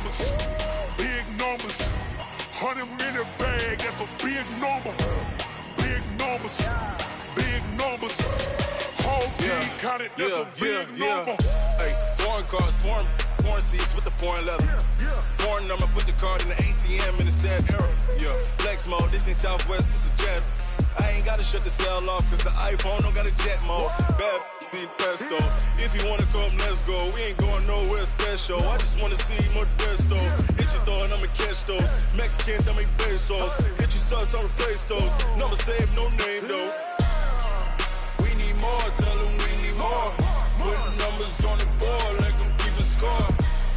numbers, big numbers. 100-minute bag, that's a big number. Big numbers, big numbers. Whole team counted, that's a big number. Hey, foreign cars, foreign seats with the foreign leather. Foreign number, put the card in the ATM in the sad era. Yeah, flex mode, this ain't Southwest, this a jet. I ain't gotta shut the cell off, cause the iPhone don't got a jet mode. Bad need pesto. If you wanna come, let's go. We ain't going nowhere special. I just wanna see more desto. Hit your throw and I'ma catch those. Mexican, dummy pesos. Hit your sus, I'll replace those. Number save, no name though. We need more, tell them we need more. Put numbers on the board, let them keep a score.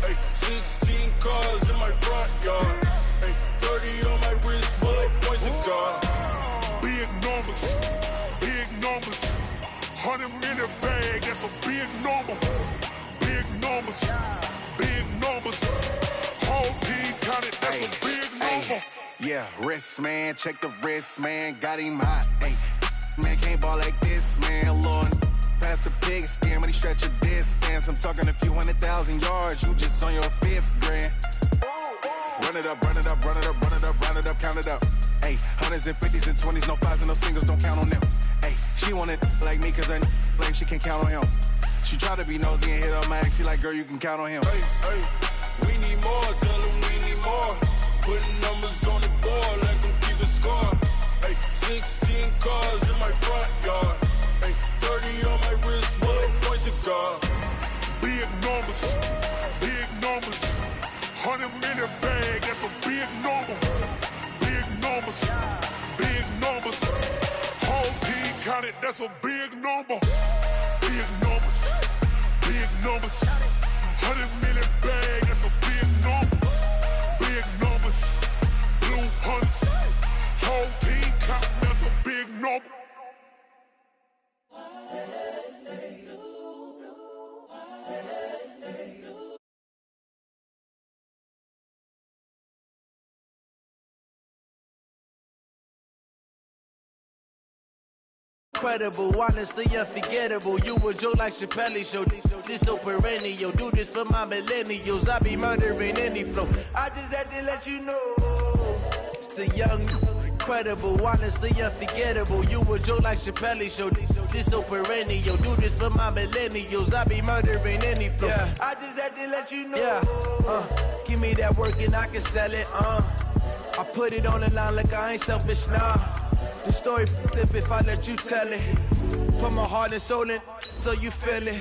Hey, 16 cars in my front yard. Hey, 30 on my wrist, bullet point to God. Big numbers, big numbers. 100-minute bag, that's a big number. Big numbers, big numbers. Whole team counted, that's a big number. Yeah, wrist man, check the wrist man, got him hot. Ay, man can't ball like this, man. Lord, past the pig skin when he stretch a distance. I'm talking a few 100,000 yards, you just on your 5th grand. Run it up, run it up, run it up, run it up, run it up, count it up. Ay, hundreds and 50s and 20s, no 5s and no singles, don't count on them. Ay, she want it like me cause her like she can't count on him. She try to be nosy and hit up my ex, she like, girl, you can count on him. Hey, we need more, tell them we need more. Putting numbers on the board, let them keep a score. Hey, 16 cars in my front yard. Hey, 30 on my wrist, bullet point to God. Big numbers, big numbers. 100-minute bag, that's a big number. Big numbers, big numbers. Whole team counted, that's a big number. Big numbers, big numbers. 100-minute bag, that's a big number. Big numbers, blue hunts. Whole team counting, that's a big number. Incredible, honestly unforgettable. You a joke like Chappelle show. This so perennial. Do this for my millennials. I be murdering any flow. I just had to let you know. It's the young, incredible, honestly unforgettable. You a joke like Chappelle show. This so perennial. Do this for my millennials. I be murdering any flow. Yeah. I just had to let you know. Yeah. Give me that work and I can sell it. I put it on the line like I ain't selfish, nah. The story flip if I let you tell it. Put my heart and soul in so you feel it.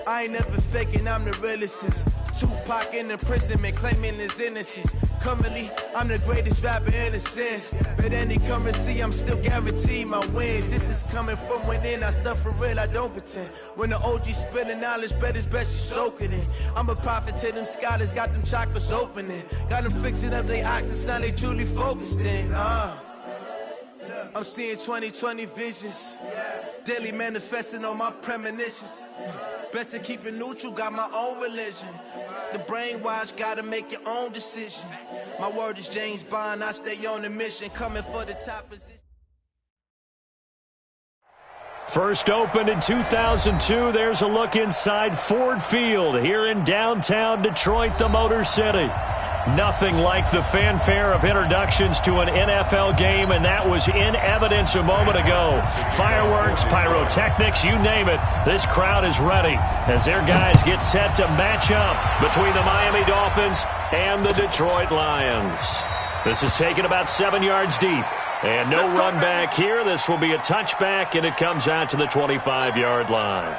I ain't never faking, I'm the realest since Tupac in imprisonment, claiming his innocence. Currently, I'm the greatest rapper in a sense. But any currency, I'm still guaranteed my wins. This is coming from within, I stuff for real, I don't pretend. When the OG spilling knowledge, bet it's best you soak it in. I'm a prophet to them scholars, got them chakras opening. Got them fixing up their octaves, now they truly focused in. I'm seeing 2020 visions. Daily manifesting on my premonitions. Best to keep it neutral, got my own religion. The brainwash, gotta make your own decision. My word is James Bond, I stay on the mission. Coming for the top position. First opened in 2002, there's a look inside Ford Field here in downtown Detroit, the Motor City. Nothing like the fanfare of introductions to an NFL game, and that was in evidence a moment ago. Fireworks, pyrotechnics, you name it. This crowd is ready as their guys get set to match up between the Miami Dolphins and the Detroit Lions. This is taken about 7 yards deep, and no run back here. This will be a touchback, and it comes out to the 25-yard line.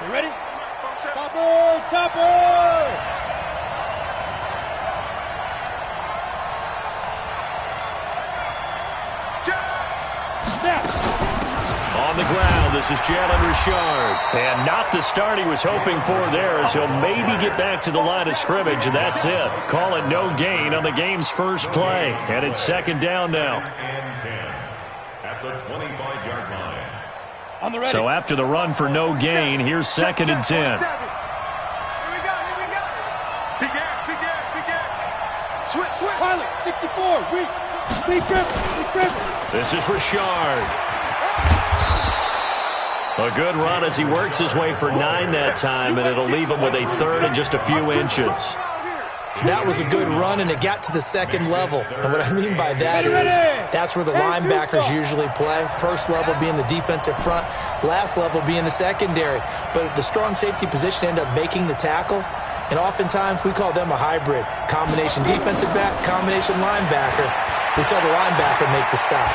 Ready? Topper! On the ground, this is Jalen Richard. And not the start he was hoping for there, as he'll maybe get back to the line of scrimmage, and that's it. Call it no gain on the game's first play. And it's second down now. And 10 at the 25-yard line. So after the run for no gain, here's second and 10. Here we go. Begin. Switch. Pilot, 64, weak. Be driven. This is Richard. A good run as he works his way for 9 that time, and it'll leave him with a third and just a few inches. That was a good run, and it got to the second level. And what I mean by that is that's where the linebackers usually play. First level being the defensive front, last level being the secondary. But the strong safety position ended up making the tackle, and oftentimes we call them a hybrid. Combination defensive back, combination linebacker. We saw the linebacker make the stop.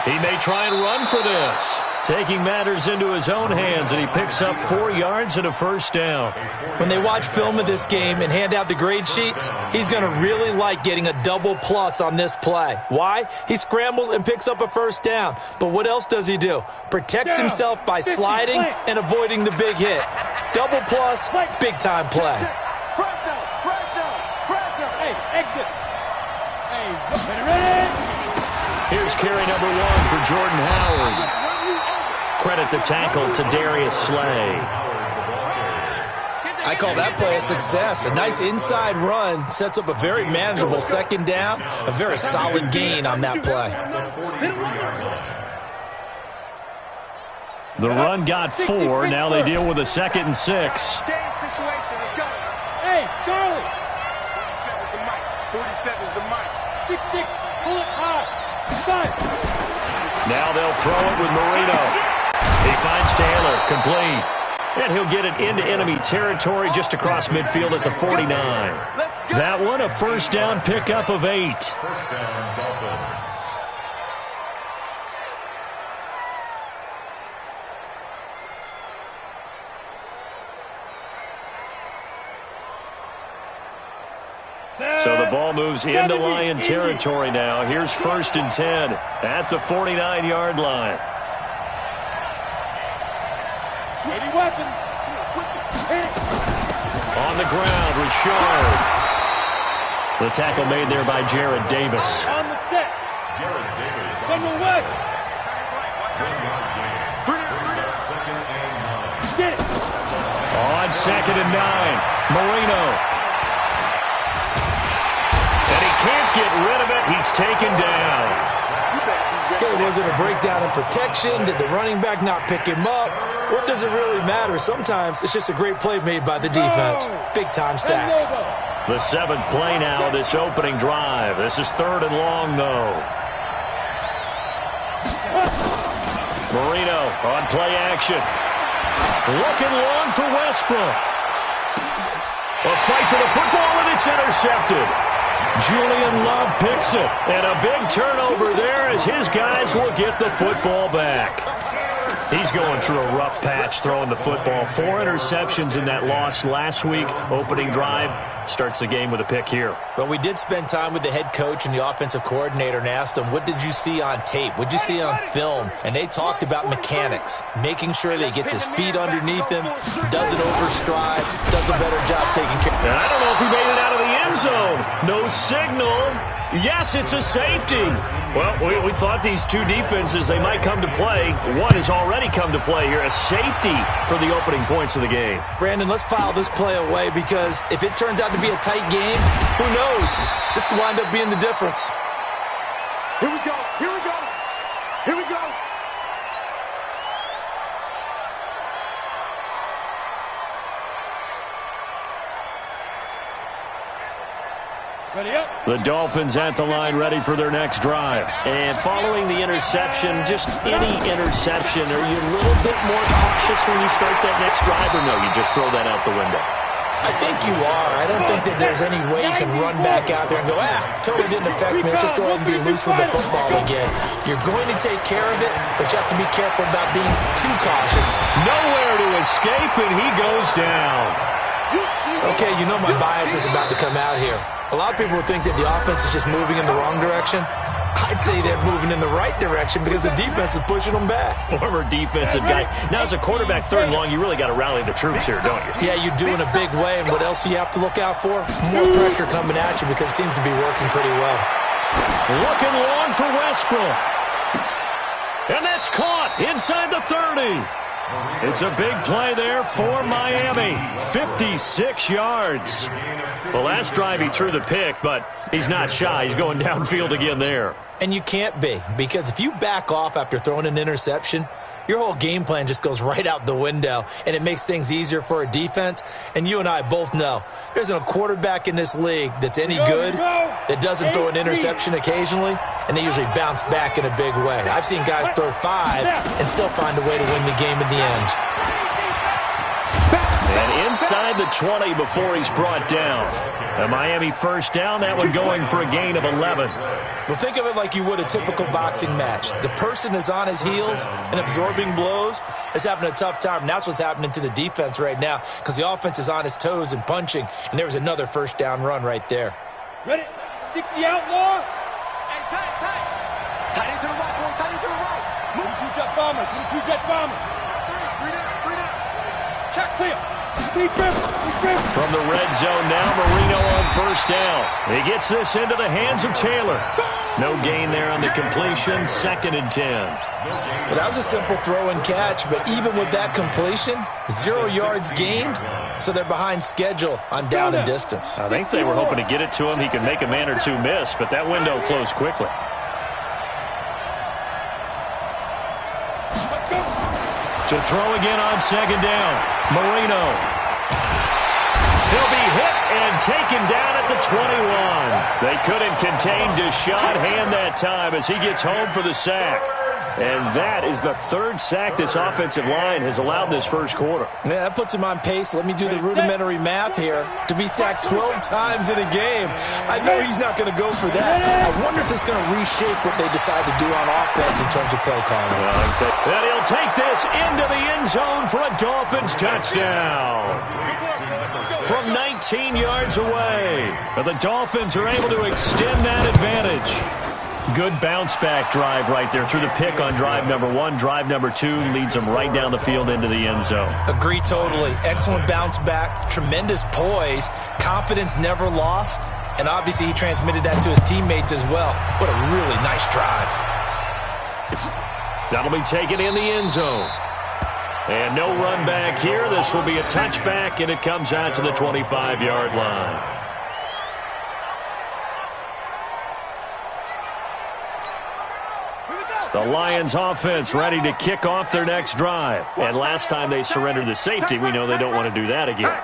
He may try and run for this. Taking matters into his own hands, and he picks up 4 yards and a first down. When they watch film of this game and hand out the grade sheets, he's going to really like getting a double plus on this play. Why? He scrambles and picks up a first down. But what else does he do? Protects himself by sliding and avoiding the big hit. Double plus, big-time play. Hey, exit. Hey, here's carry number 1 for Jordan Howard. Credit the tackle to Darius Slay. I call that play a success. A nice inside run sets up a very manageable second down, a very solid gain on that play. The run got 4. Now they deal with a 2nd and 6. Hey, Charlie. 47's the mic. 6-6. Pull it high. Stop. Now they'll throw it with Marino. He finds Taylor, complete. And he'll get it into enemy territory just across midfield at the 49. That one, a first down pickup of 8. First down, Dolphins. So the ball moves into Lion territory now. Here's 1st and 10 at the 49-yard line. Weapon. On the ground, Richard. The tackle made there by Jared Davis. On the set. Jared Davis From the west. 1-yard gain. Brings up 2nd and 9. Get it. On 2nd and 9, Marino. And he can't get rid of it. He's taken down. Okay, was it a breakdown in protection? Did the running back not pick him up? What does it really matter? Sometimes it's just a great play made by the defense. Big-time sack. The 7th play now of this opening drive. This is 3rd and long, though. Marino on play action. Looking long for Westbrook. A fight for the football, and it's intercepted. Julian Love picks it, and a big turnover there as his guys will get the football back. He's going through a rough patch throwing the football. 4 interceptions in that loss last week. Opening drive starts the game with a pick here. But we did spend time with the head coach and the offensive coordinator and asked them, what did you see on tape? What did you see on film? And they talked about mechanics, making sure that he gets his feet underneath him, doesn't overstride, does a better job taking care. And I don't know if he made it out of the end zone. No signal. Yes, it's a safety. Well, we thought these two defenses, they might come to play. One has already come to play here. A safety for the opening points of the game. Brandon, let's file this play away because if it turns out to be a tight game, who knows? This could wind up being the difference. Here we go. Here we go. Here we go. Ready up. The Dolphins at the line ready for their next drive. And following the interception, just any interception, are you a little bit more cautious when you start that next drive, or no, you just throw that out the window? I think you are. I don't think that there's any way you can run back out there and go, totally didn't affect me. Let's just go ahead and be loose with the football again. You're going to take care of it, but you have to be careful about being too cautious. Nowhere to escape, and he goes down. Okay, you know my bias is about to come out here. A lot of people would think that the offense is just moving in the wrong direction. I'd say they're moving in the right direction because the defense is pushing them back. Former defensive guy. Now, as a quarterback, 3rd and long, you really got to rally the troops here, don't you? Yeah, you do in a big way. And what else do you have to look out for? More pressure coming at you because it seems to be working pretty well. Looking long for Westbrook. And that's caught inside the 30. It's a big play there for Miami. 56 yards. The last drive he threw the pick, but he's not shy. He's going downfield again there. And you can't be, because if you back off after throwing an interception, your whole game plan just goes right out the window, and it makes things easier for a defense. And you and I both know there's a quarterback in this league that's any good that doesn't throw an interception occasionally, and they usually bounce back in a big way. I've seen guys throw 5 and still find a way to win the game in the end. And inside the 20 before he's brought down. A Miami first down, that one going for a gain of 11. Well, think of it like you would a typical boxing match. The person that's on his heels and absorbing blows is having a tough time, and that's what's happening to the defense right now because the offense is on his toes and punching, and there was another first down run right there. Ready? 60 outlaw. And tight. Tight into the right, boy. Tight into the right. Move 2 jet bombers. Move 2 jet bombers. Three down. Check clear. Speed grip. From the red zone now, Marino on first down. He gets this into the hands of Taylor. No gain there on the completion, 2nd and 10. Well, that was a simple throw and catch, but even with that completion, 0 yards gained, so they're behind schedule on down and distance. I think they were hoping to get it to him. He could make a man or two miss, but that window closed quickly. To throw again on 2nd down, Marino. He'll be hit and taken down at the 21. They couldn't contain Deshaun Hand that time as he gets home for the sack. And that is the 3rd sack this offensive line has allowed this first quarter. Yeah, that puts him on pace. Let me do the rudimentary math here. To be sacked 12 times in a game, I know he's not going to go for that. I wonder if it's going to reshape what they decide to do on offense in terms of play calling. And he'll take this into the end zone for a Dolphins touchdown. From 19 yards away. But the Dolphins are able to extend that advantage. Good bounce-back drive right there through the pick on drive number 1. Drive number 2 leads them right down the field into the end zone. Agree totally. Excellent bounce back, tremendous poise, confidence never lost, and obviously he transmitted that to his teammates as well. What a really nice drive. That'll be taken in the end zone. And no run back here. This will be a touchback, and it comes out to the 25-yard line. The Lions offense ready to kick off their next drive. And last time they surrendered the safety, we know they don't want to do that again.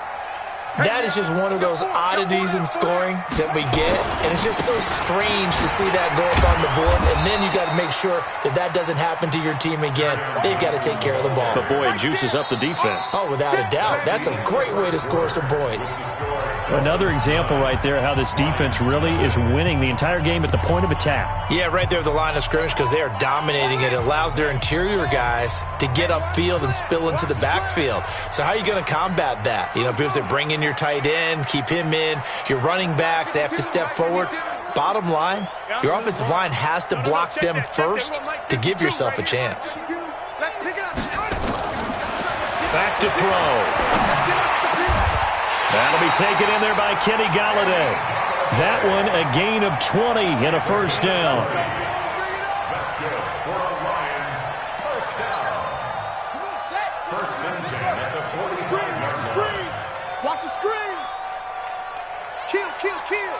That is just one of those oddities in scoring that we get, and it's just so strange to see that go up on the board, and then you got to make sure that that doesn't happen to your team again. They've got to take care of the ball. But, boy, it juices up the defense. Oh, without a doubt. That's a great way to score some points. Another example right there how this defense really is winning the entire game at the point of attack. Yeah, right there at the line of scrimmage because they are dominating it. It allows their interior guys to get upfield and spill into the backfield. So how are you going to combat that? You know, because they bring in your tight end, keep him in. Your running backs, they have to step forward. Bottom line, your offensive line has to block them first to give yourself a chance. Back to throw. That'll be taken in there by Kenny Galladay. That one a gain of 20 and a first down. That's good for our Lions. First down. First and 10 at the 45-yard line. Watch the screen. Kill.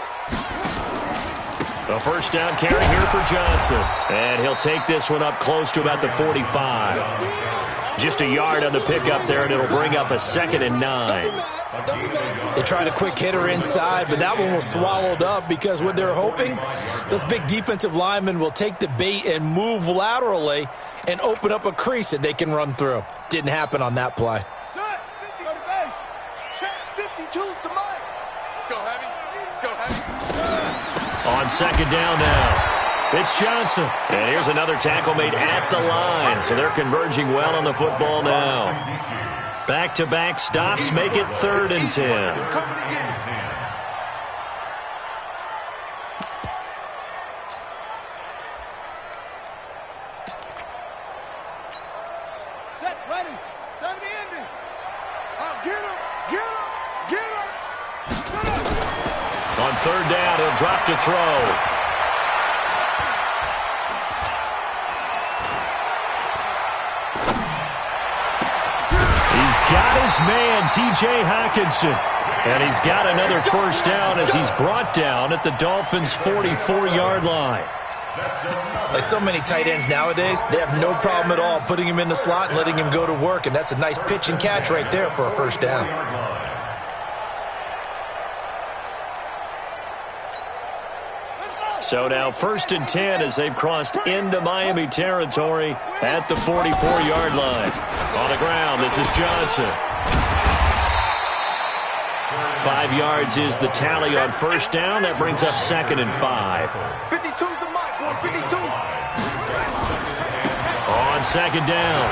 A first down carry here for Johnson. And he'll take this one up close to about the 45. Just a yard on the pickup there, and it'll bring up a 2nd and 9. They tried a quick hitter inside, but that one was swallowed up because what they're hoping, those big defensive linemen will take the bait and move laterally and open up a crease that they can run through. Didn't happen on that play. Set. 50 to the base. Check 52's to Mike. Let's go heavy. On 2nd down now. It's Johnson. And here's another tackle made at the line. So they're converging well on the football now. Back-to-back stops make it 3rd and 10. Set, ready. 70 ending. Get him. On 3rd down, he'll drop to throw. Got his man, T.J. Hockenson. And he's got another first down as he's brought down at the Dolphins' 44-yard line. Like so many tight ends nowadays, they have no problem at all putting him in the slot and letting him go to work, and that's a nice pitch and catch right there for a first down. So now 1st and 10 as they've crossed into Miami territory at the 44-yard line. On the ground, this is Johnson. 5 yards is the tally on first down. That brings up 2nd and 5. 52's the mic, boy, 52. On 2nd down,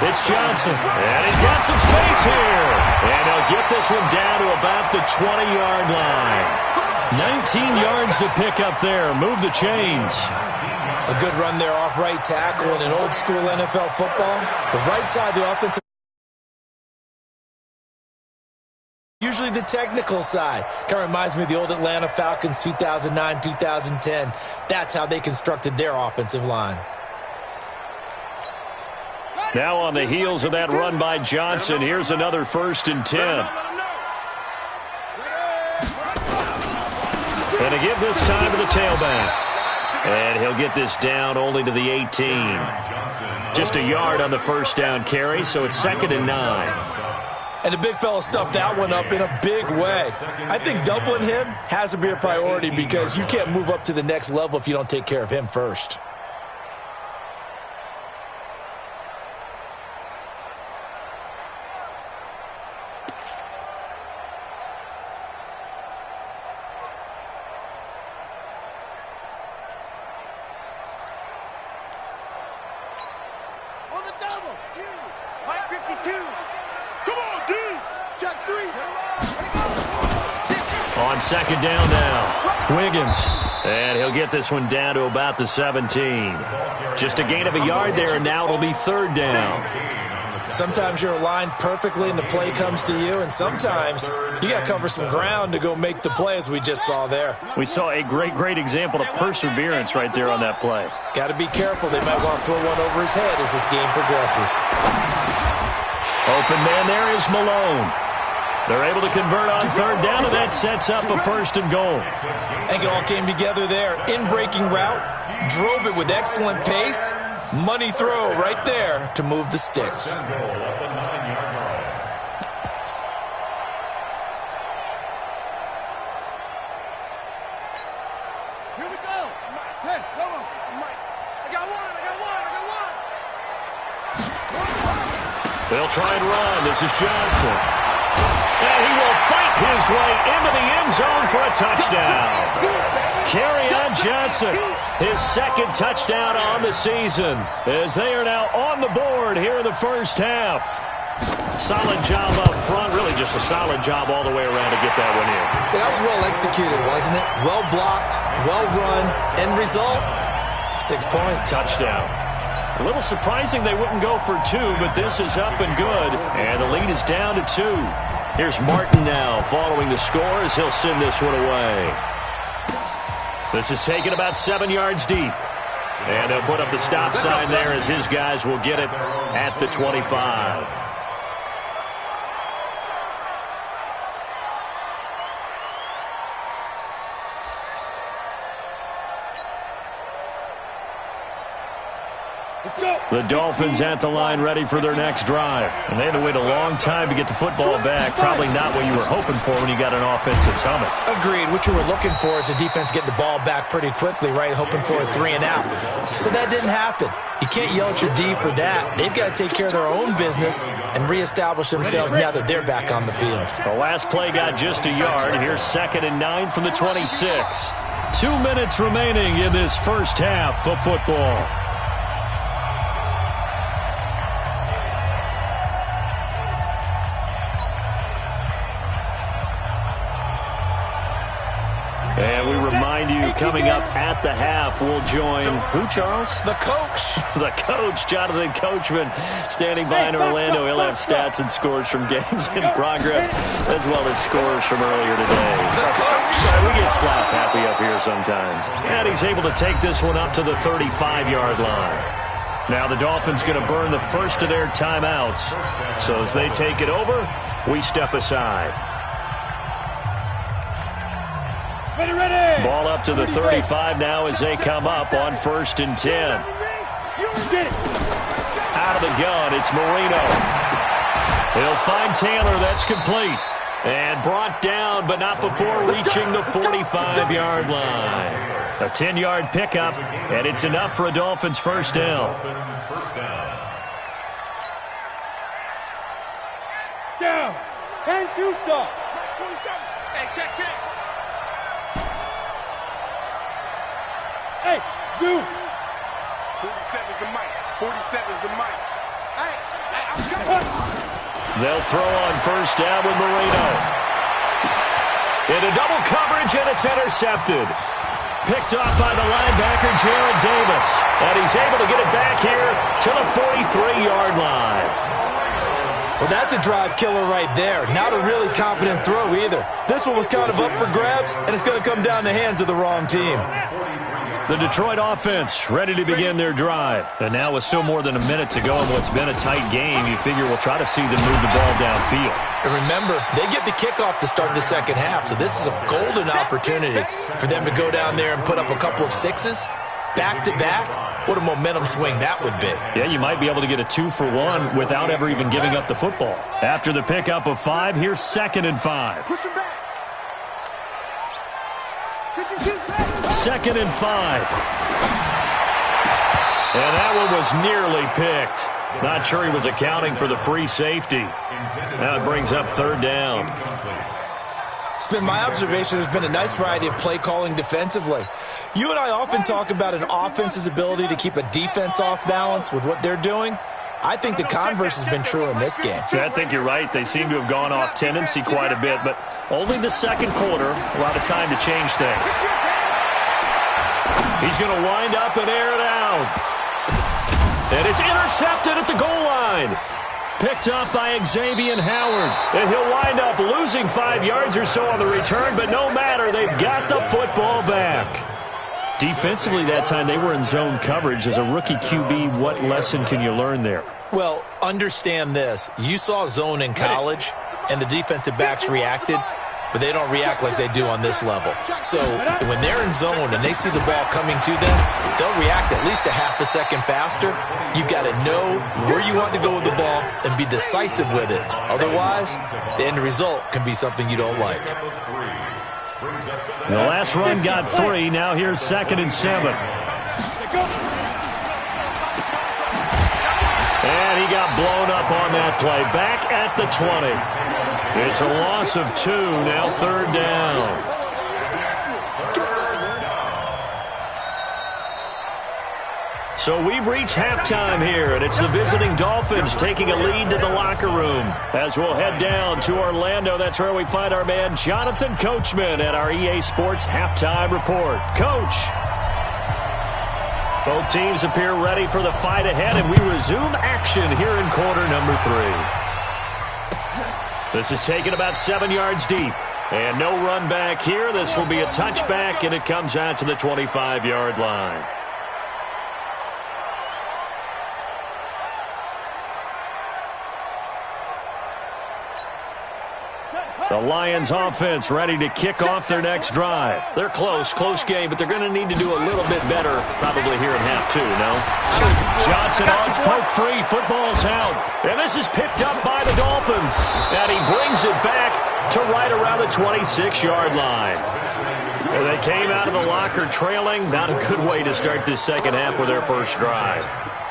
it's Johnson. And he's got some space here. And he'll get this one down to about the 20-yard line. 19 yards to pick up there. Move the chains. A good run there off right tackle in an old-school NFL football. The right side of the offensive, usually the technical side. Kind of reminds me of the old Atlanta Falcons 2009, 2010. That's how they constructed their offensive line. Now on the heels of that run by Johnson, here's another 1st and 10. And to give this time to the tailback. And he'll get this down only to the 18. Just a yard on the first down carry, so it's 2nd and 9. And the big fella stuffed that one up in a big way. I think doubling him has to be a priority because you can't move up to the next level if you don't take care of him first. On 2nd down now, Wiggins. And he'll get this one down to about the 17. Just a gain of a yard there, and now it'll be 3rd down. Sometimes you're aligned perfectly and the play comes to you, and sometimes you got to cover some ground to go make the play, as we just saw there. We saw a great example of perseverance right there on that play. Got to be careful. They might want to throw one over his head as this game progresses. Open man there is Malone. They're able to convert on 3rd down, and that sets up a 1st and goal. I think it all came together there. In-breaking route, drove it with excellent pace. Money throw right there to move the sticks. Here we go. Hey, hold on. I got one. They'll try and run. This is Johnson. And he will fight his way into the end zone for a touchdown. Kerryon Johnson, his 2nd touchdown on the season, as they are now on the board here in the first half. Solid job up front, really just a solid job all the way around to get that one in. That was well executed, wasn't it? Well blocked, well run, end result, 6 points. Touchdown. A little surprising they wouldn't go for 2, but this is up and good, and the lead is down to 2. Here's Martin now following the score as he'll send this one away. This is taken about 7 yards deep. And they'll put up the stop sign there as his guys will get it at the 25. The Dolphins at the line ready for their next drive. And they had to wait a long time to get the football back. Probably not what you were hoping for when you got an offense that's humming. Agreed. What you were looking for is the defense getting the ball back pretty quickly, right? Hoping for a 3 and out. So that didn't happen. You can't yell at your D for that. They've got to take care of their own business and reestablish themselves now that they're back on the field. The last play got just a yard. Here's 2nd and 9 from the 26. 2 minutes remaining in this first half of football. And we remind you, coming up at the half, we'll join who, Charles? The coach. The coach, Jonathan Coachman, standing by in Orlando. He'll have stats and scores from games in progress, as well as scores from earlier today. The coach. We get slap happy up here sometimes. And he's able to take this one up to the 35-yard line. Now the Dolphins going to burn the first of their timeouts. So as they take it over, we step aside. Ball up to the 35 now as they come up on 1st and 10. Out of the gun, it's Marino. He'll find Taylor. That's complete. And brought down, but not before reaching the 45-yard line. A 10-yard pickup, and it's enough for a Dolphins first down. Down. 10-2 stop. Hey, check. Hey, zoom. 47's the mic. 47's the mic. Hey, I'm coming. They'll throw on first down with Marino. Into double coverage, and it's intercepted. Picked off by the linebacker, Jared Davis. And he's able to get it back here to the 43-yard line. Well, that's a drive killer right there. Not a really confident throw either. This one was kind of up for grabs, and it's going to come down the hands of the wrong team. The Detroit offense ready to begin their drive. And now with still more than a minute to go in what's been a tight game, you figure we'll try to see them move the ball downfield. And remember, they get the kickoff to start the second half, so this is a golden opportunity for them to go down there and put up a couple of sixes back-to-back. What a momentum swing that would be. Yeah, you might be able to get a 2-for-1 without ever even giving up the football. After the pickup of 5, here's 2nd and 5. Push him back. 2nd and 5. And that one was nearly picked. Not sure he was accounting for the free safety. Now it brings up 3rd down. It's been my observation there's been a nice variety of play calling defensively. You and I often talk about an offense's ability to keep a defense off balance with what they're doing. I think the converse has been true in this game. Yeah, I think you're right. They seem to have gone off tendency quite a bit, but only the second quarter, a lot of time to change things. He's going to wind up and air it out. And it's intercepted at the goal line. Picked up by Xavier Howard. And he'll wind up losing 5 yards or so on the return, but no matter, they've got the football back. Defensively that time, they were in zone coverage. As a rookie QB, what lesson can you learn there? Well, understand this. You saw zone in college, and the defensive backs reacted, but they don't react like they do on this level. So when they're in zone and they see the ball coming to them, they'll react at least a half a second faster. You've got to know where you want to go with the ball and be decisive with it. Otherwise, the end result can be something you don't like. The last run got 3. Now here's 2nd and 7. And he got blown up on that play. Back at the 20. It's a loss of 2. Now 3rd down. So we've reached halftime here, and it's the visiting Dolphins taking a lead to the locker room. As we'll head down to Orlando, that's where we find our man Jonathan Coachman at our EA Sports Halftime Report. Coach. Both teams appear ready for the fight ahead, and we resume action here in quarter number 3. This is taken about 7 yards deep. And no run back here. This will be a touchback, and it comes out to the 25-yard line. The Lions offense ready to kick off their next drive. They're close game, but they're going to need to do a little bit better probably here in half 2, no? Johnson on poke free. Football's out. And this is picked up by the Dolphins. And he brings it back to right around the 26-yard line. And they came out of the locker trailing. Not a good way to start this second half with their first drive.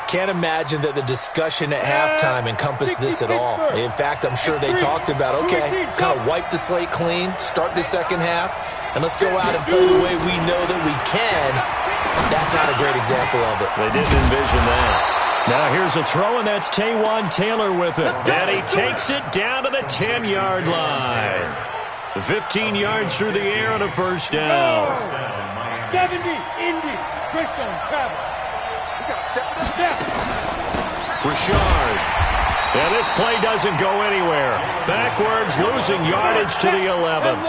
Can't imagine that the discussion at halftime encompassed this at all. In fact, I'm sure they talked about, okay, kind of wipe the slate clean, start the second half, and let's go out and play the way we know that we can. That's not a great example of it. They didn't envision that. Now here's a throw, and that's Taywan Taylor with it. And he takes it down to the 10-yard line. 15 yards through the air and a first down. 70, Indy, Bristol, travel. Richard. And this play doesn't go anywhere. Backwards, losing yardage to the 11.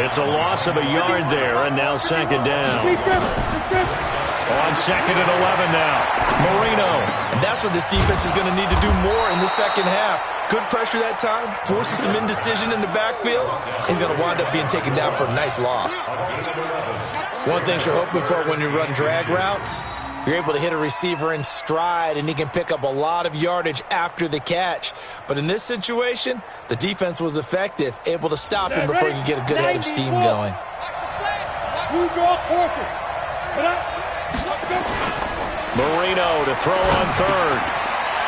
It's a loss of a yard there, and now second down. On 2nd and 11 now. Marino And that's what this defense is going to need to do more in the second half. Good pressure that time, forces some indecision in the backfield. He's going to wind up being taken down for a nice loss. One thing you're hoping for when you run drag routes, you're able to hit a receiver in stride, and he can pick up a lot of yardage after the catch. But in this situation, the defense was effective, able to stop him before he could get a good head of steam going. You draw quarter. Marino to throw on third.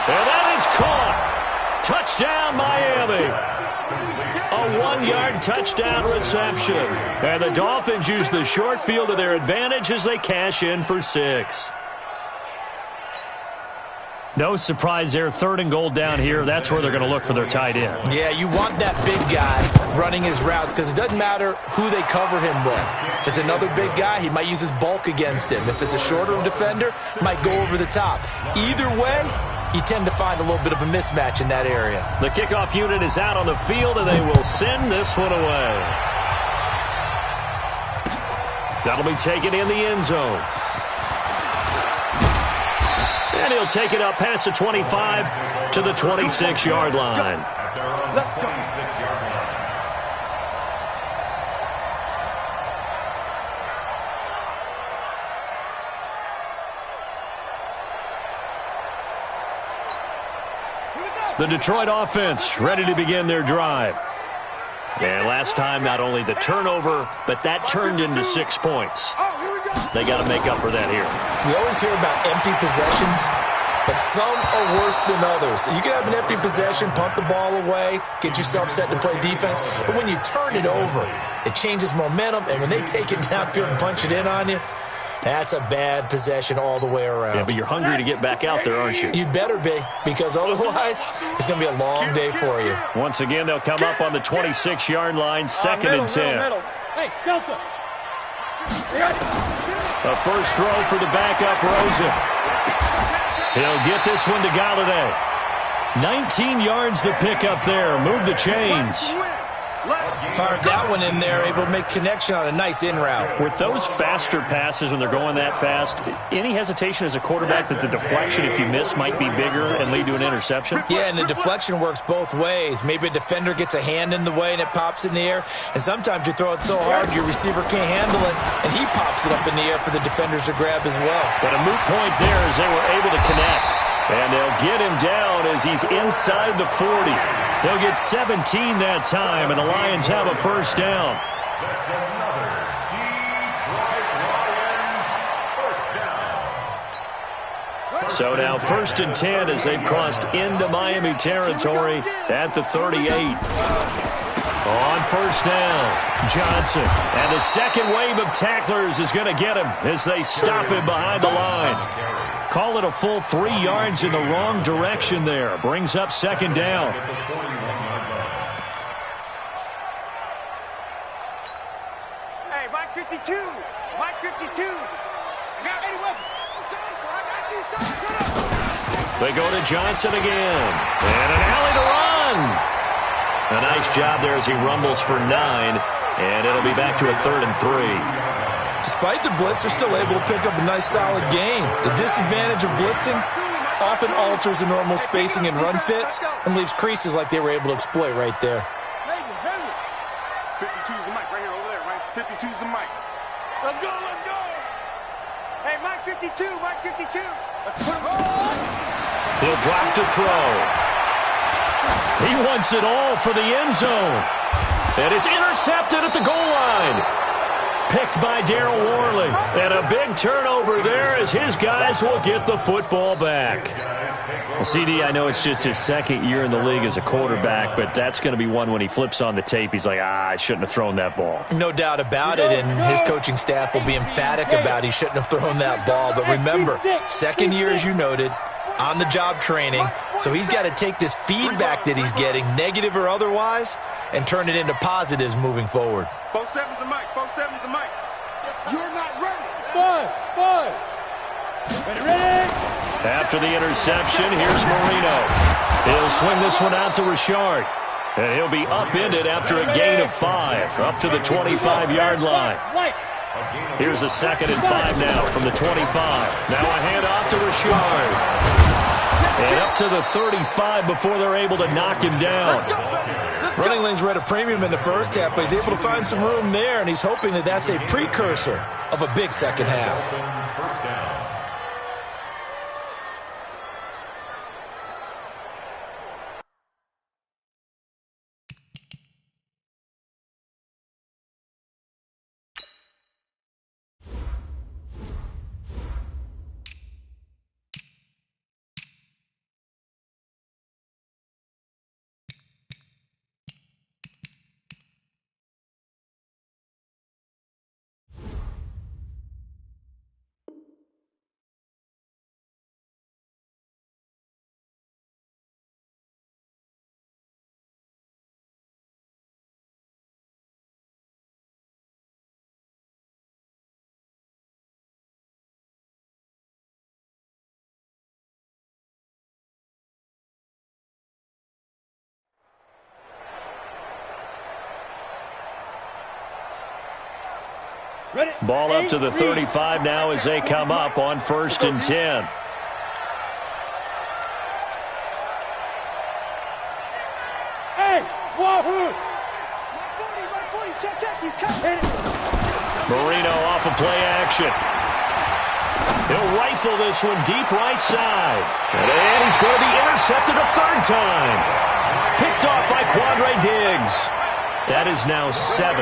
And that is caught. Touchdown, Miami. A 1-yard touchdown reception. And the Dolphins use the short field to their advantage as they cash in for 6. No surprise there. 3rd and goal down here. That's where they're going to look for their tight end. Yeah, you want that big guy running his routes because it doesn't matter who they cover him with. If it's another big guy, he might use his bulk against him. If it's a shorter defender, might go over the top. Either way, you tend to find a little bit of a mismatch in that area. The kickoff unit is out on the field, and they will send this one away. That'll be taken in the end zone. And he'll take it up past the 25 to the 26-yard line. Let's go. The Detroit offense ready to begin their drive. And last time, not only the turnover, but that turned into 6 points. They got to make up for that here. We always hear about empty possessions, but some are worse than others. You can have an empty possession, punt the ball away, get yourself set to play defense, but when you turn it over, it changes momentum, and when they take it downfield and punch it in on you, that's a bad possession all the way around. Yeah, but you're hungry to get back out there, aren't you? You better be, because otherwise it's going to be a long day for you. Once again, they'll come up on the 26-yard line, 2nd and 10. Middle. Hey, Delta. A first throw for the backup, Rosen. He'll get this one to Galladay. 19 yards to pick up there. Move the chains. Fired that one in there, able to make connection on a nice in route. With those faster passes when they're going that fast, any hesitation as a quarterback that the deflection, if you miss, might be bigger and lead to an interception? Yeah, and the deflection works both ways. Maybe a defender gets a hand in the way and it pops in the air, and sometimes you throw it so hard your receiver can't handle it, and he pops it up in the air for the defenders to grab as well. But a moot point there as they were able to connect. And they'll get him down as he's inside the 40. They'll get 17 that time, and the Lions have a first down. That's another Detroit Lions first down. So now 1st and 10 as they've crossed into Miami territory at the 38. On first down, Johnson. And the second wave of tacklers is going to get him as they stop him behind the line. Call it a full 3 yards in the wrong direction there. Brings up 2nd down. Hey, Mike 52. Mike 52. I got any weapon. I got you, son. They go to Johnson again. And an alley to run. A nice job there as he rumbles for 9. And it'll be back to a 3rd and 3. Despite the blitz, they're still able to pick up a nice, solid gain. The disadvantage of blitzing often alters the normal spacing and run fits and leaves creases like they were able to exploit right there. 52's the mic right here over there, right? 52's the mic. Let's go, let's go. Hey, Mike 52, Mike 52. Let's put him on. He'll drop to throw. He wants it all for the end zone. And it's intercepted at the goal line. Picked by Darryl Worley. And a big turnover there as his guys will get the football back. Well, CD, I know it's just his 2nd year in the league as a quarterback, but that's going to be one when he flips on the tape. He's like, I shouldn't have thrown that ball. No doubt about it, and his coaching staff will be emphatic about he shouldn't have thrown that ball. But remember, 2nd year, as you noted, on-the-job training, so he's got to take this feedback that he's getting, negative or otherwise, and turn it into positives moving forward. 4-7's the mic, 4-7's the mic. You're not ready. 5. Ready? After the interception, here's Marino. He'll swing this one out to Richard. And he'll be upended after a gain of 5, up to the 25-yard line. Here's a 2nd and 5 now from the 25. Now a handoff to Richard. up to the 35 before they're able to knock him down. Running lanes were at a premium in the first half, but he's able to find some room there, and he's hoping that that's a precursor of a big second half. First down. Ball up to the 35 now as they come up on 1st and 10. Hey, wahoo! 140, check, he's coming. Marino off of play action. He'll rifle this one deep right side. And he's going to be intercepted a third time. Picked off by Quandre Diggs. That is now 7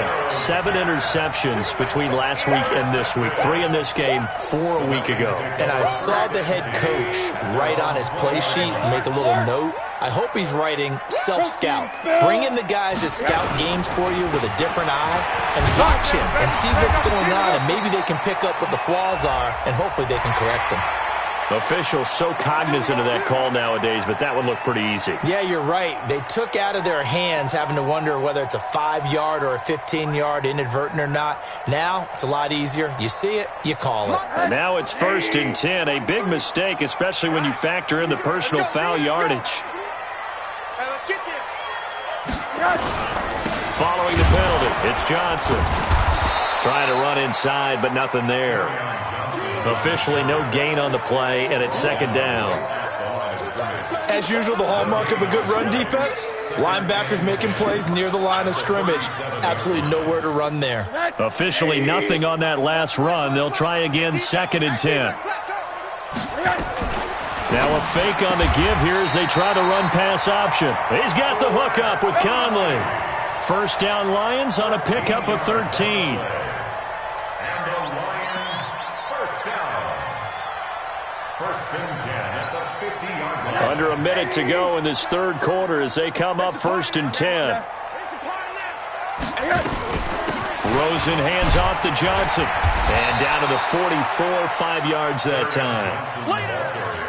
interceptions between last week and this week. 3 in this game, 4 a week ago. And I saw the head coach write on his play sheet, make a little note. I hope he's writing self-scout. Bring in the guys that scout games for you with a different eye and watch him and see what's going on, and maybe they can pick up what the flaws are, and hopefully they can correct them. Officials so cognizant of that call nowadays, but that one looked pretty easy. Yeah, you're right. They took out of their hands having to wonder whether it's a 5-yard or a 15-yard inadvertent or not. Now it's a lot easier. You see it, you call it. And now it's 1st and 10. A big mistake, especially when you factor in the personal foul yardage. Hey, let's get there. Following the penalty, it's Johnson. Trying to run inside, but nothing there. Officially no gain on the play, and it's 2nd down. As usual, the hallmark of a good run defense, linebackers making plays near the line of scrimmage. Absolutely nowhere to run there. Officially nothing on that last run. They'll try again, 2nd and 10. Now a fake on the give here as they try to run pass option. He's got the hook up with Conley. 1st down Lions on a pickup of 13. Under a minute to go in this 3rd quarter as they come up 1st and 10. Rosen hands off to Johnson. And down to the 44, 5 yards that time.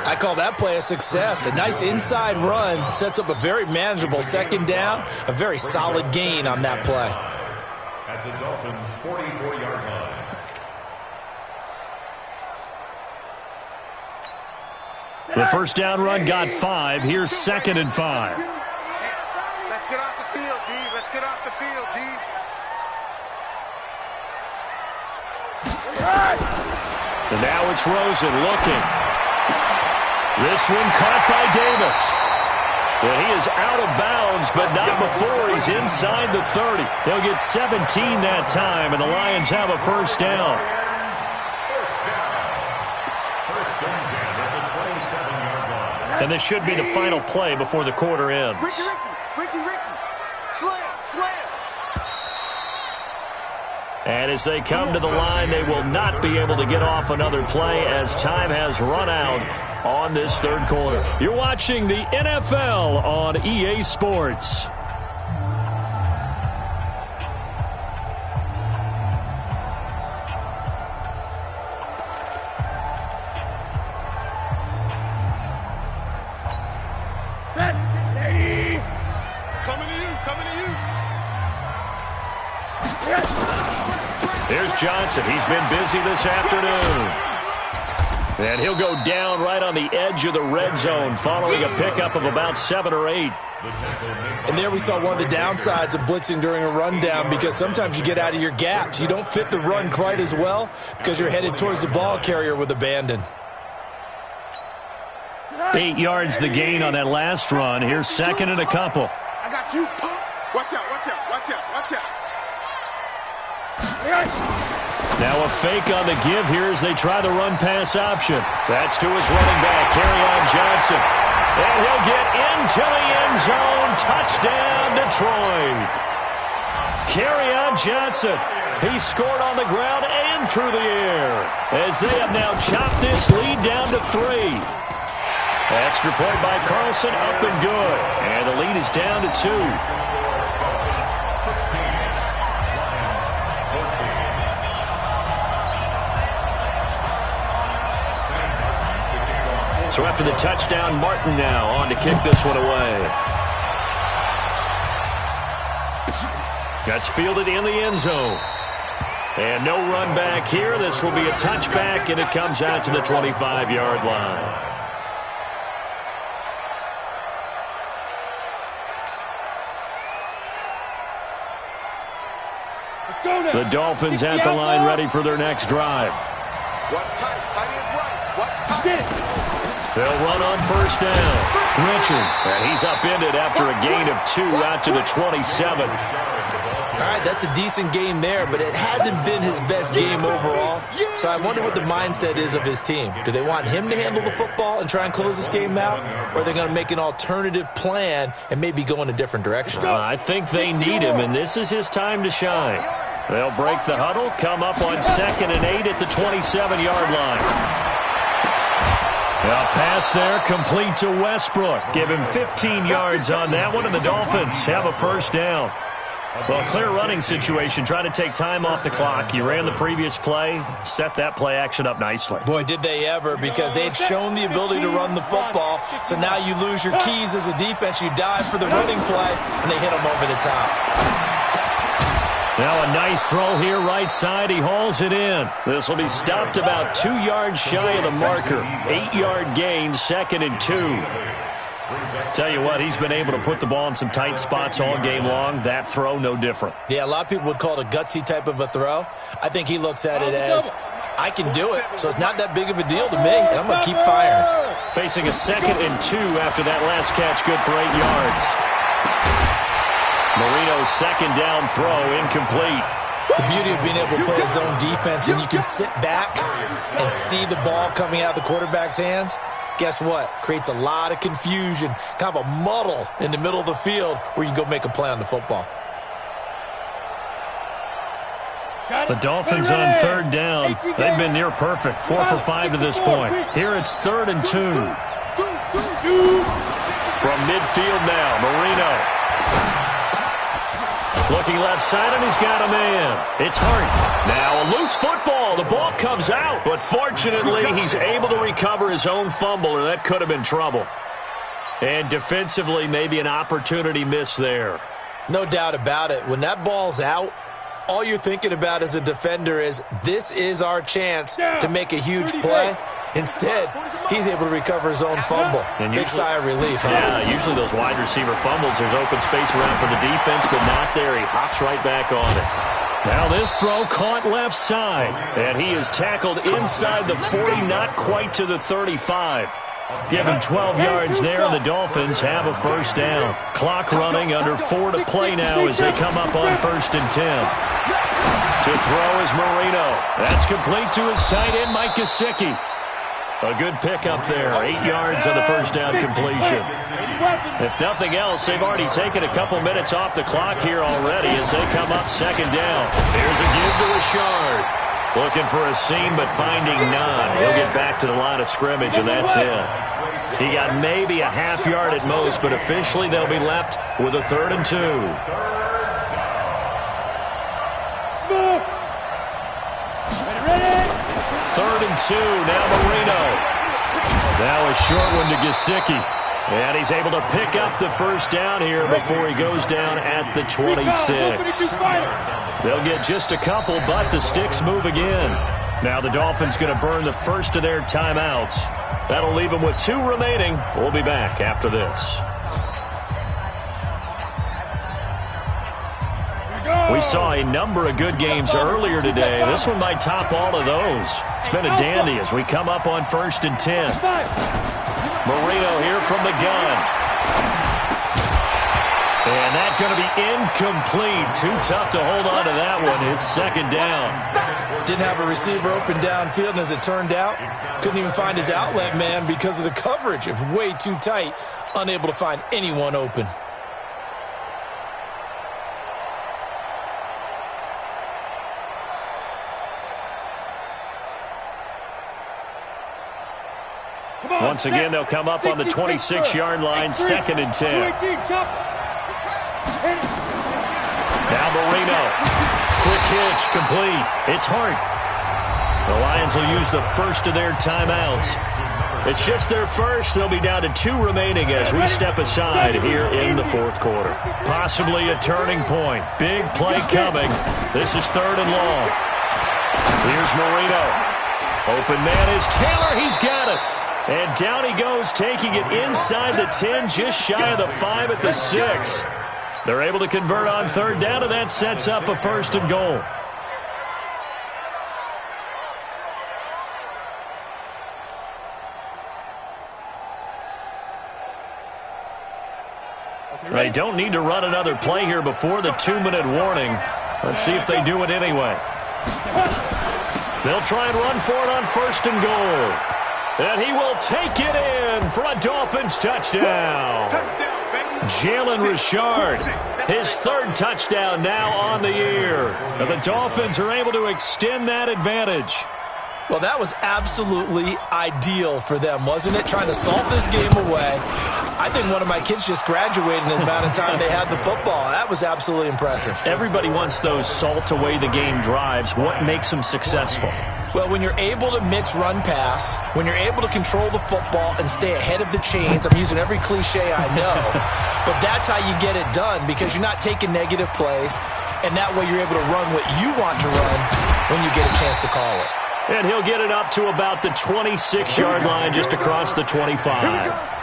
I call that play a success. A nice inside run sets up a very manageable 2nd down. A very solid gain on that play. At the Dolphins' 44-yard line. The 1st down run got 5. Here's 2nd and 5. Let's get off the field, D. Let's get off the field, D. And now it's Rosen looking. This one caught by Davis. Well, he is out of bounds, but not before he's inside the 30. They'll get 17 that time, and the Lions have a 1st down. And this should be the final play before the quarter ends. Ricky. Slam. And as they come to the line, they will not be able to get off another play as time has run out on this 3rd quarter. You're watching the NFL on EA Sports. There's Johnson. He's been busy this afternoon. And he'll go down right on the edge of the red zone following a pickup of about 7 or 8. And there we saw one of the downsides of blitzing during a rundown, because sometimes you get out of your gaps. You don't fit the run quite as well because you're headed towards the ball carrier with abandon. 8 yards the gain on that last run. Here's second and a couple. I got you, pump. Watch out, watch out, watch out, watch out. Now a fake on the give here as they try the run-pass option. That's to his running back, Kerryon Johnson. And he'll get into the end zone. Touchdown, Detroit. Kerryon Johnson. He scored on the ground and through the air as they have now chopped this lead down to 3. Extra point by Carlson, up and good. And the lead is down to 2. So after the touchdown, Martin now on to kick this one away. That's fielded in the end zone. And no run back here. This will be a touchback, and it comes out to the 25-yard line. The Dolphins at the line ready for their next drive. What's tight? Tight is right. What's tight? They'll run on first down. Richard. And he's upended after a gain of 2 out to the 27. All right, that's a decent game there, but it hasn't been his best game overall. So I wonder what the mindset is of his team. Do they want him to handle the football and try and close this game out? Or are they going to make an alternative plan and maybe go in a different direction? I think they need him, and this is his time to shine. They'll break the huddle, come up on 2nd and 8 at the 27-yard line. A pass there complete to Westbrook. Give him 15 yards on that one, and the Dolphins have a first down. Well, clear running situation. Trying to take time off the clock. You ran the previous play, set that play action up nicely. Boy, did they ever, because they had shown the ability to run the football. So now you lose your keys as a defense. You dive for the running play, and they hit them over the top. Now a nice throw here right side. He hauls it in. This will be stopped about 2 yards shy of the marker. 8-yard gain, 2nd and 2. Tell you what, he's been able to put the ball in some tight spots all game long. That throw, no different. Yeah, a lot of people would call it a gutsy type of a throw. I think he looks at it as, I can do it, so it's not that big of a deal to me, and I'm going to keep firing. Facing a 2nd and 2 after that last catch, good for 8 yards. Marino's second down throw, incomplete. The beauty of being able to play a zone defense when you can sit back and see the ball coming out of the quarterback's hands, guess what? Creates a lot of confusion, kind of a muddle in the middle of the field where you can go make a play on the football. The Dolphins on 3rd down. They've been near perfect, 4 for 5 to this point. Here it's 3rd and 2. From midfield now, Marino. Looking left side, and he's got a man. It's Hart. Now a loose football. The ball comes out, but fortunately he's able to recover his own fumble, or that could have been trouble. And defensively, maybe an opportunity miss there. No doubt about it. When that ball's out, all you're thinking about as a defender is, this is our chance to make a huge play. Instead, he's able to recover his own fumble. And big sigh of relief. Huh? Yeah, usually those wide receiver fumbles, there's open space around for the defense, but not there. He hops right back on it. Now this throw caught left side, and he is tackled inside the 40, not quite to the 35. Give him 12 yards there, and the Dolphins have a first down. Clock running, under 4 to play now as they come up on 1st and 10. To throw is Marino. That's complete to his tight end, Mike Gesicki. A good pickup there, 8 yards on the first down completion. If nothing else, they've already taken a couple minutes off the clock here already as they come up 2nd down. Here's a give to Richard. Looking for a seam, but finding none. He'll get back to the line of scrimmage, and that's it. He got maybe a half yard at most, but officially they'll be left with a 3rd and 2. 3rd and 2, now Marino. Now a short one to Gesicki. And he's able to pick up the first down here before he goes down at the 26. They'll get just a couple, but the sticks move again. Now the Dolphins going to burn the first of their timeouts. That'll leave them with 2 remaining. We'll be back after this. We saw a number of good games earlier today. This one might top all of those. It's been a dandy as we come up on 1st and 10. Marino here from the gun. And that's going to be incomplete. Too tough to hold on to that one. It's second down. Didn't have a receiver open downfield, and as it turned out, couldn't even find his outlet man because of the coverage. It was way too tight, unable to find anyone open. Once again, they'll come up on the 26-yard line, second and 10. Now Marino. Quick hitch, complete. It's Hart. The Lions will use the first of their timeouts. It's just their first. They'll be down to 2 remaining as we step aside here in the fourth quarter. Possibly a turning point. Big play coming. This is third and long. Here's Marino. Open man is Taylor. He's got it. And down he goes, taking it inside the 10, just shy of the 5 at the 6. They're able to convert on third down, and that sets up a first and goal. They don't need to run another play here before the 2-minute warning. Let's see if they do it anyway. They'll try and run for it on first and goal. And he will take it in for a Dolphins touchdown. Jalen Richard, his third touchdown now on the year. And the Dolphins are able to extend that advantage. Well, that was absolutely ideal for them, wasn't it? Trying to salt this game away. I think one of my kids just graduated in the amount of time they had the football. That was absolutely impressive. Everybody wants those salt-away-the-game drives. What makes them successful? Well, when you're able to mix run-pass, when you're able to control the football and stay ahead of the chains, I'm using every cliche I know, but that's how you get it done because you're not taking negative plays, and that way you're able to run what you want to run when you get a chance to call it. And he'll get it up to about the 26-yard line, just across the 25.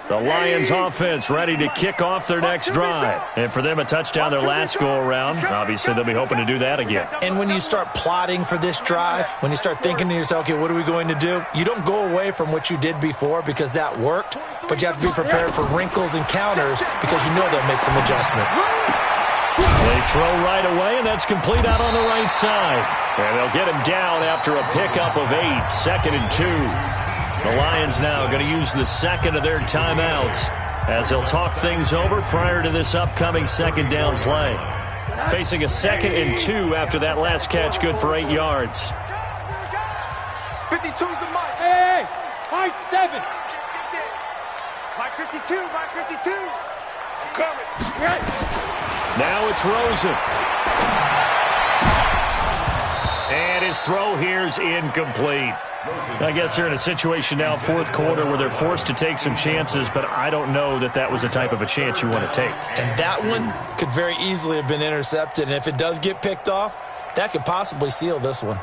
The Lions offense ready to kick off their next drive. And for them, a touchdown their last go-around. Obviously, they'll be hoping to do that again. And when you start plotting for this drive, when you start thinking to yourself, okay, what are we going to do? You don't go away from what you did before because that worked, but you have to be prepared for wrinkles and counters because you know they'll make some adjustments. They throw right away, and that's complete out on the right side. And they'll get him down after a pickup of 8, second and 2. The Lions now going to use the second of their timeouts as they'll talk things over prior to this upcoming second down play. Facing a second and 2 after that last catch, good for 8 yards. 52's the mic. Hey, high 7. Mike 52, Mike 52. I'm coming. Now it's Rosen. And his throw here's incomplete. I guess they're in a situation now, fourth quarter, where they're forced to take some chances, but I don't know that that was the type of a chance you want to take. And that one could very easily have been intercepted, and if it does get picked off, that could possibly seal this one.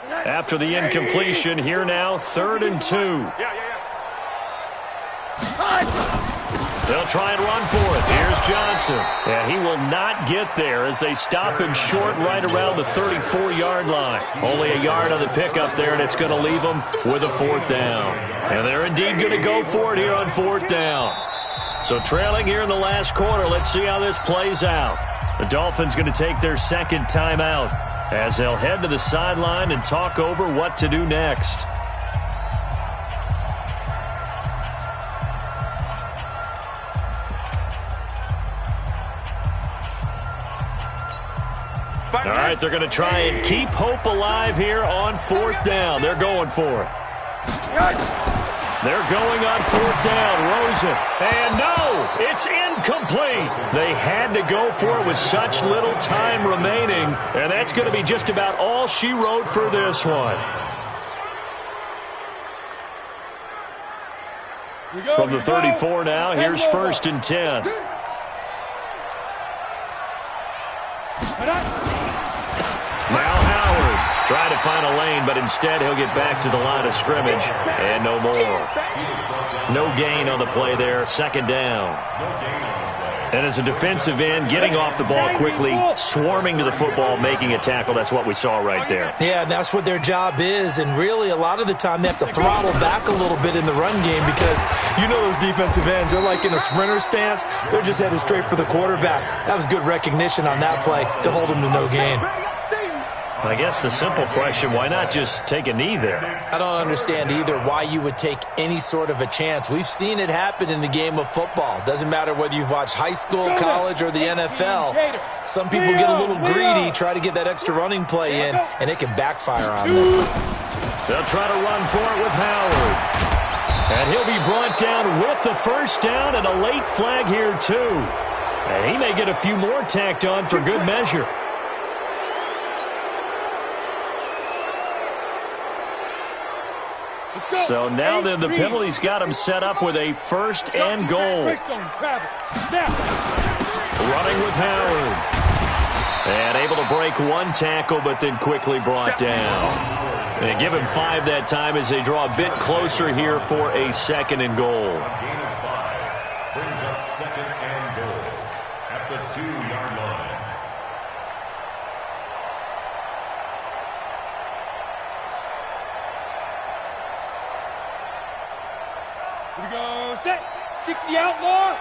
After the incompletion, here now, third and 2. They'll try and run for it. Here's Johnson. And he will not get there as they stop him short right around the 34-yard line. Only a yard on the pickup there, and it's going to leave them with a fourth down. And they're indeed going to go for it here on fourth down. So trailing here in the last quarter, let's see how this plays out. The Dolphins going to take their second timeout as they'll head to the sideline and talk over what to do next. All right, they're going to try and keep hope alive here on fourth down. They're going for it. They're going on fourth down. Rosen. And no, it's incomplete. They had to go for it with such little time remaining. And that's going to be just about all she wrote for this one. From the 34 now, here's first and 10. Now Howard. Try to find a lane, but instead he'll get back to the line of scrimmage, and no more. No gain on the play there, second down. And as a defensive end, getting off the ball quickly, swarming to the football, making a tackle, that's what we saw right there. Yeah, that's what their job is, and really a lot of the time they have to throttle back a little bit in the run game because you know those defensive ends, they're like in a sprinter stance. They're just headed straight for the quarterback. That was good recognition on that play to hold them to no gain. I guess the simple question, why not just take a knee there? I don't understand either why you would take any sort of a chance. We've seen it happen in the game of football. Doesn't matter whether you've watched high school, college, or the NFL. Some people get a little greedy, try to get that extra running play in, and it can backfire on them. They'll try to run for it with Howard. And he'll be brought down with the first down and a late flag here, too. And he may get a few more tacked on for good measure. So now then the penalty's got him set up with a first and goal. Running with Howard. And able to break one tackle, but then quickly brought down. They give him 5 that time as they draw a bit closer here for a second and goal. Gain of 5 brings up second and goal at the 2-yard line. Here we go, set. 60 outlaw.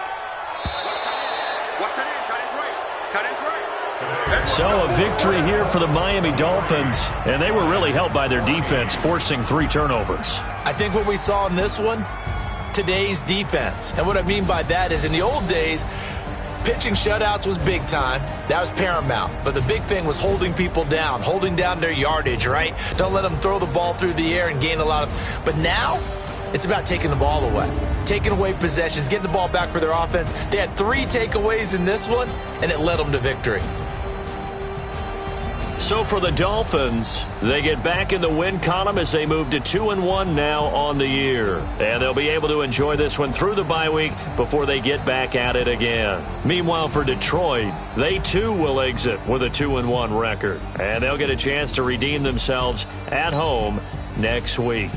Watch that end, tight end's right. Tight end's right. So a victory here for the Miami Dolphins, and they were really helped by their defense, forcing 3 turnovers. I think what we saw in this one, today's defense. And what I mean by that is in the old days, pitching shutouts was big time. That was paramount. But the big thing was holding people down, holding down their yardage, right? Don't let them throw the ball through the air and gain a lot of... But now, it's about taking the ball away. Taking away possessions, getting the ball back for their offense. They had 3 takeaways in this one, and it led them to victory. So for the Dolphins, they get back in the win column as they move to 2-1 now on the year. And they'll be able to enjoy this one through the bye week before they get back at it again. Meanwhile, for Detroit, they too will exit with a 2-1 record. And they'll get a chance to redeem themselves at home next week.